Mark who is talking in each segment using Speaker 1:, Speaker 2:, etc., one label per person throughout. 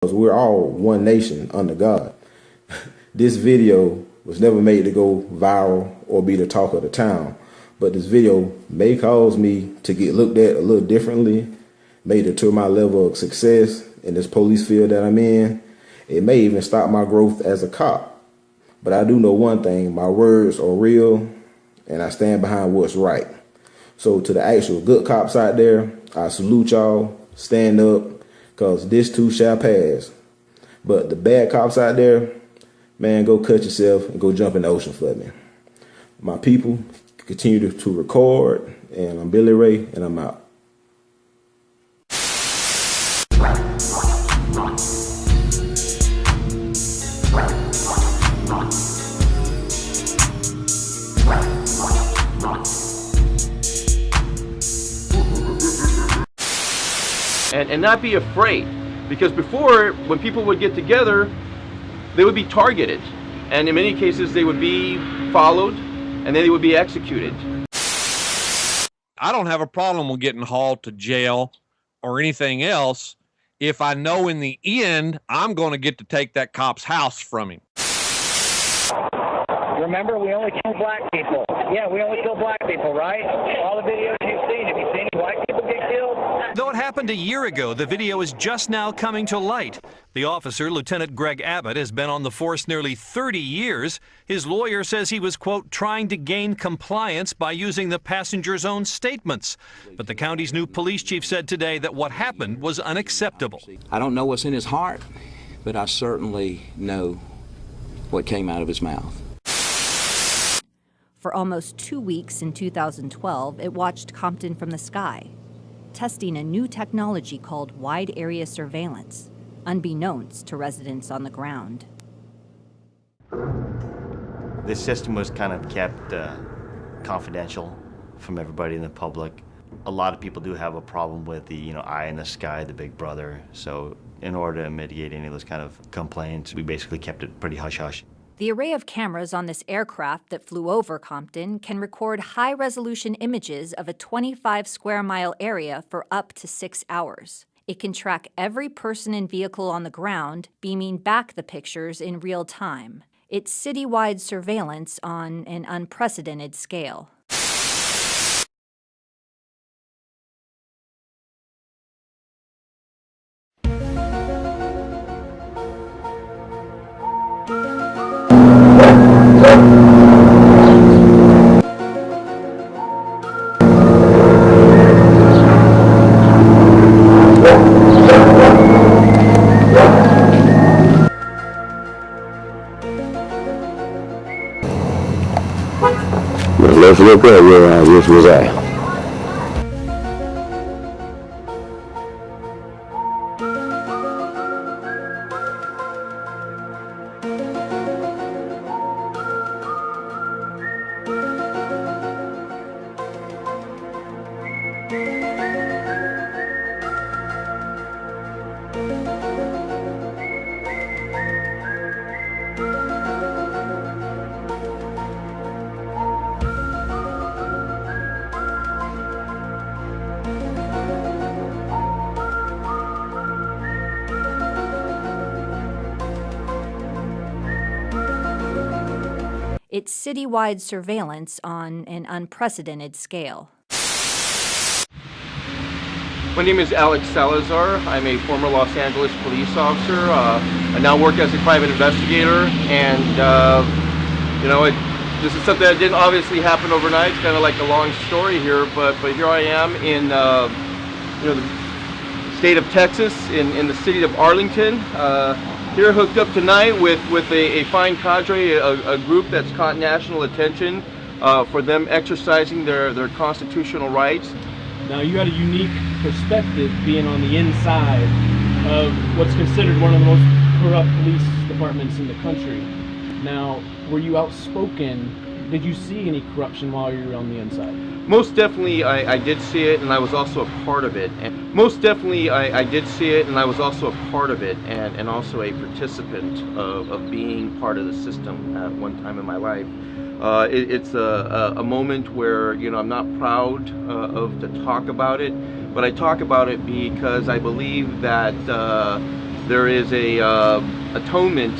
Speaker 1: Because we're all one nation under God. This video was never made to go viral or be the talk of the town, but this video may cause me to get looked at a little differently, may deter my level of success in this police field that I'm in. It may even stop my growth as a cop. But I do know one thing, my words are real and I stand behind what's right. So to the actual good cops out there, I salute y'all, stand up, because this too shall pass. But the bad cops out there, man, go cut yourself and go jump in the ocean for me. My people, continue to record, and I'm Billy Ray, and I'm out.
Speaker 2: And not be afraid, because before, when people would get together, they would be targeted, and in many cases they would be followed and then they would be executed.
Speaker 3: I don't have a problem with getting hauled to jail or anything else if I know in the end I'm going to get to take that cop's house from him.
Speaker 4: Remember, we only kill black people. Yeah, we only kill black people, right? All the videos you've seen, have you seen any white people get killed?
Speaker 5: Though it happened a year ago, the video is just now coming to light. The officer, Lieutenant Greg Abbott, has been on the force nearly 30 years. His lawyer says he was, quote, trying to gain compliance by using the passenger's own statements. But the county's new police chief said today that what happened was unacceptable.
Speaker 6: I don't know what's in his heart, but I certainly know what came out of his mouth.
Speaker 7: For almost 2 weeks in 2012, it watched Compton from the sky, testing a new technology called wide area surveillance, unbeknownst to residents on the ground.
Speaker 8: This system was kind of kept confidential from everybody in the public. A lot of people do have a problem with the, eye in the sky, the big brother. So in order to mitigate any of those kind of complaints, we basically kept it pretty hush-hush.
Speaker 7: The array of cameras on this aircraft that flew over Compton can record high-resolution images of a 25-square-mile area for up to 6 hours. It can track every person and vehicle on the ground, beaming back the pictures in real time. It's citywide surveillance on an unprecedented scale.
Speaker 9: Let's look at where this was at.
Speaker 7: It's citywide surveillance on an unprecedented scale.
Speaker 2: My name is Alex Salazar. I'm a former Los Angeles police officer. I now work as a private investigator, and this is something that didn't obviously happen overnight. It's kind of like a long story here, but here I am in the state of Texas, in the city of Arlington. Here hooked up tonight with a fine cadre, a group that's caught national attention for them exercising their constitutional rights.
Speaker 10: Now, you had a unique perspective being on the inside of what's considered one of the most corrupt police departments in the country. Now, were you outspoken? Did you see any corruption while you were on the inside?
Speaker 2: Most definitely, I did see it, and I was also a part of it. And most definitely, I did see it, and I was also a part of it, and also a participant of being part of the system at one time in my life. It's a moment where, I'm not proud to talk about it, but I talk about it because I believe that there is a atonement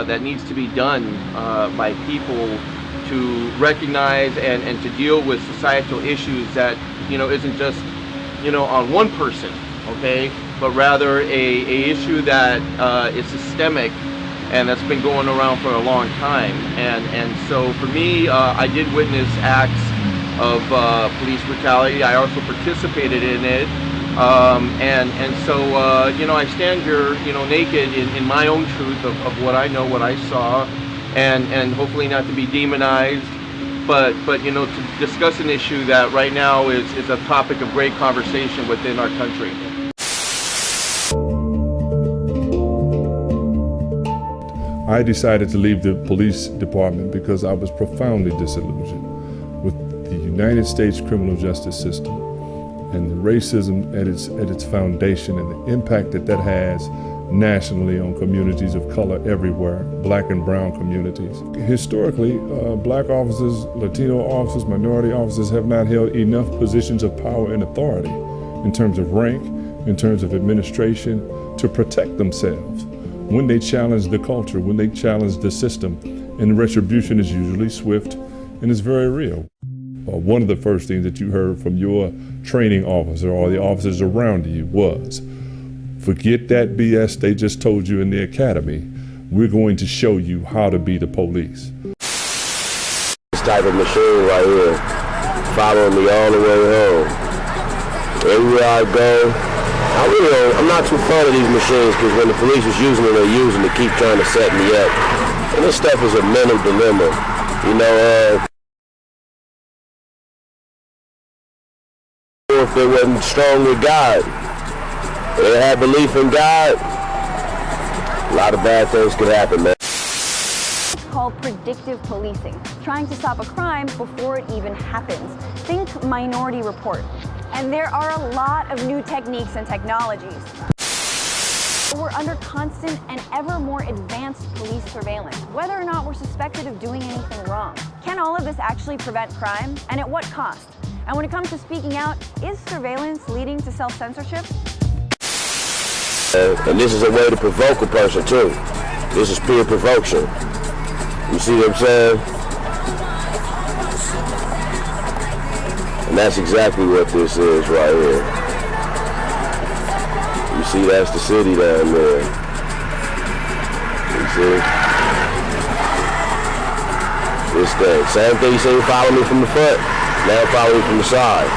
Speaker 2: that needs to be done by people to recognize and to deal with societal issues that, you know, isn't just, you know, on one person, okay, but rather a issue that is systemic and that's been going around for a long time. And so for me, I did witness acts of police brutality. I also participated in it. And so, you know, I stand here, you know, naked in my own truth of what I know, what I saw, and hopefully not to be demonized, but you know, to discuss an issue that right now is a topic of great conversation within our country.
Speaker 11: I decided to leave the police department because I was profoundly disillusioned with the United States criminal justice system and the racism at its foundation and the impact that has nationally on communities of color everywhere, black and brown communities. Historically, black officers, Latino officers, minority officers have not held enough positions of power and authority in terms of rank, in terms of administration, to protect themselves when they challenge the culture, when they challenge the system. And the retribution is usually swift and it's very real. One of the first things that you heard from your training officer or the officers around you was, forget that BS they just told you in the academy. We're going to show you how to be the police.
Speaker 9: This type of machine right here, following me all the way home. Everywhere I go, I'm not too fond of these machines because when the police is using them, they're using to keep trying to set me up. And this stuff is a mental dilemma. You know, if they wasn't strong with God, they had belief in God, a lot of bad things could happen, man.
Speaker 12: It's called predictive policing, trying to stop a crime before it even happens. Think Minority Report. And there are a lot of new techniques and technologies. We're under constant and ever more advanced police surveillance, whether or not we're suspected of doing anything wrong. Can all of this actually prevent crime? And at what cost? And when it comes to speaking out, is surveillance leading to self-censorship?
Speaker 9: And this is a way to provoke a person too. This is peer provocation. You see what I'm saying? And that's exactly what this is right here. You see, that's the city down there. You see? This thing. Same thing you see, follow me from the front. Now follow me from the side.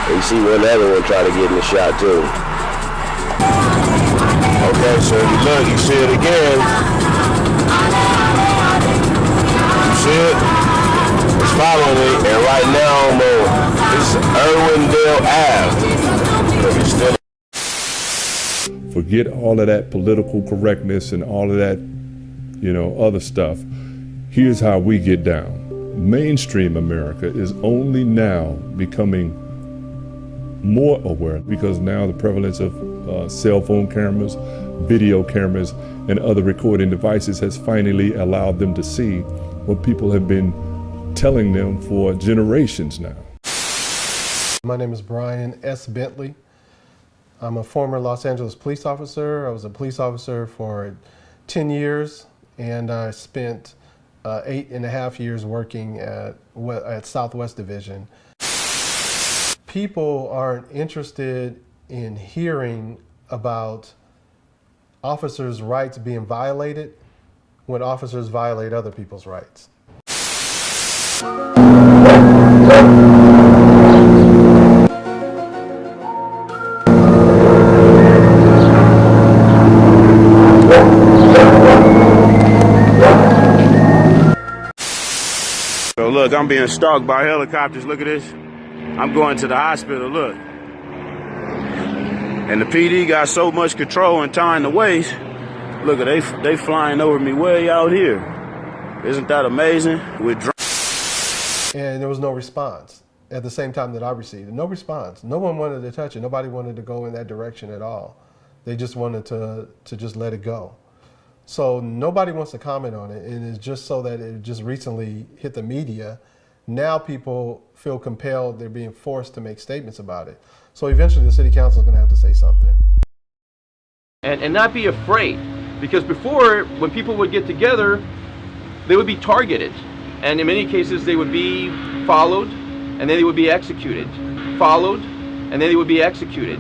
Speaker 9: And you see one other one try to get in the shot too. Okay, so you look, you see it again. You see it? It's following me, and right now I'm on this Irwindale Ave.
Speaker 11: Forget all of that political correctness and all of that, you know, other stuff. Here's how we get down. Mainstream America is only now becoming more aware because now the prevalence of cell phone cameras, video cameras, and other recording devices has finally allowed them to see what people have been telling them for generations now.
Speaker 13: My name is Brian S. Bentley. I'm a former Los Angeles police officer. I was a police officer for 10 years, and I spent 8.5 years working at Southwest Division. People aren't interested in hearing about officers' rights being violated when officers violate other people's rights.
Speaker 14: So look, I'm being stalked by helicopters. Look at this. I'm going to the hospital, look. And the PD got so much control and tying the waist. Look, they flying over me way out here. Isn't that amazing?
Speaker 13: And there was no response at the same time that I received it. No response. No one wanted to touch it. Nobody wanted to go in that direction at all. They just wanted to just let it go. So nobody wants to comment on it. And it's just so that it just recently hit the media. Now people feel compelled, they're being forced to make statements about it. So eventually the city council is going to have to say something.
Speaker 2: and not be afraid. Because before, when people would get together, they would be targeted. And in many cases, they would be followed, and then they would be executed. Followed, and then they would be executed.